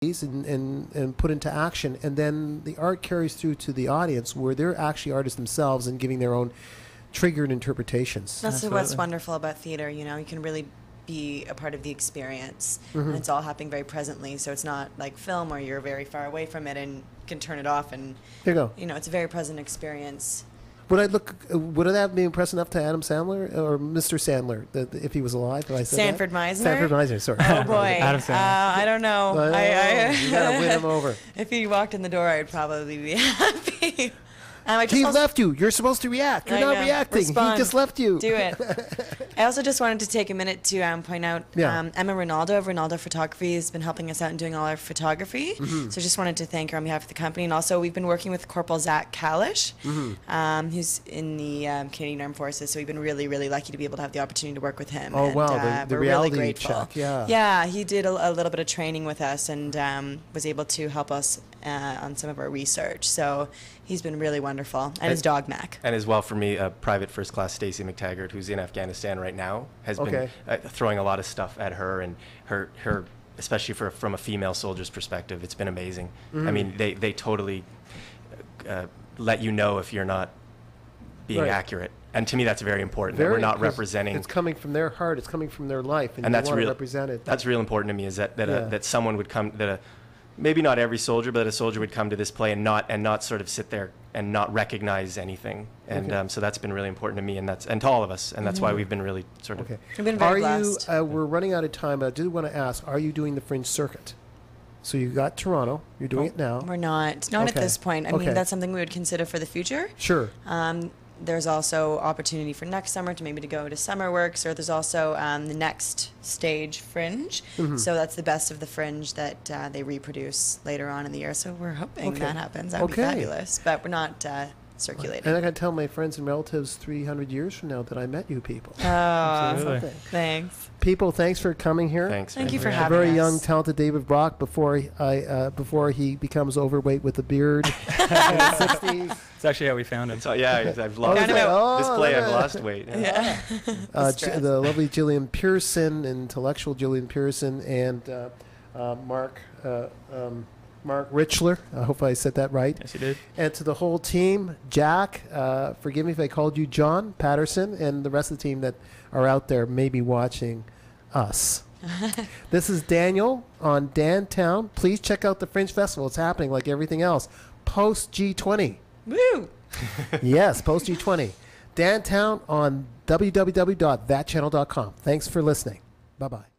and put into action, and then the art carries through to the audience where they're actually artists themselves and giving their own triggered interpretations. That's what's wonderful about theater. You know, you can really be a part of the experience, and it's all happening very presently. So it's not like film where you're very far away from it and can turn it off. And there you go. You know, it's a very present experience. Would that be impressed enough to Adam Sandler or Mr. Sandler if he was alive? Sanford Meisner. Sanford Meisner, sorry. Oh boy, Adam Sandler. I don't know. You gotta win him over. If he walked in the door, I'd probably be happy. He left you. You're supposed to react. You're not reacting. Respond. He just left you. Do it. I also just wanted to take a minute to point out Emma Ronaldo of Ronaldo Photography has been helping us out and doing all our photography. So just wanted to thank her on behalf of the company. And also we've been working with Corporal Zach Kalish, who's in the Canadian Armed Forces. So we've been really, really lucky to be able to have the opportunity to work with him. Oh, wow. The we're reality really grateful. check. Yeah. Yeah, he did a little bit of training with us and was able to help us on some of our research. So he's been really wonderful. And his dog, Mac. And as well for me, Private First Class Stacey McTaggart, who's in Afghanistan right now, has been throwing a lot of stuff at her, and her especially from a female soldier's perspective, it's been amazing. I mean, they totally let you know if you're not being accurate. And to me, that's very important. That we're not representing. It's coming from their heart. It's coming from their life, and that's want real. To represent it. That's real important to me. Is that someone would come maybe not every soldier, but a soldier would come to this play and not sort of sit there and not recognize anything. And so that's been really important to me, and to all of us, and that's why we've been really sort of. We've been very blessed. We're running out of time, but I do want to ask: are you doing the Fringe circuit? So you got Toronto. You're doing it now. We're not at this point. I mean, that's something we would consider for the future. Sure. There's also opportunity for next summer to go to summer works, or there's also the next stage Fringe. So that's the best of the Fringe that they reproduce later on in the year. So we're hoping that happens. That would be fabulous. But we're not circulating. And I got to tell my friends and relatives 300 years from now that I met you people. Oh, absolutely. Thanks. People, thanks for coming here. Thank you for having us. Very young, talented David Brock before he becomes overweight with a beard in the 60s. It's actually how we found him. So, I've lost this play. I've lost weight. Yeah. The lovely Jillian Pearson, intellectual Jillian Pearson, and Marc Richler. I hope I said that right. Yes, you did. And to the whole team, Jack, forgive me if I called you John Patterson, and the rest of the team that are out there maybe watching us. This is Daniel on DanTown. Please check out the Fringe Festival. It's happening like everything else. Post G20. Woo! Yes, post G20. DanTown on www.thatchannel.com. Thanks for listening. Bye-bye.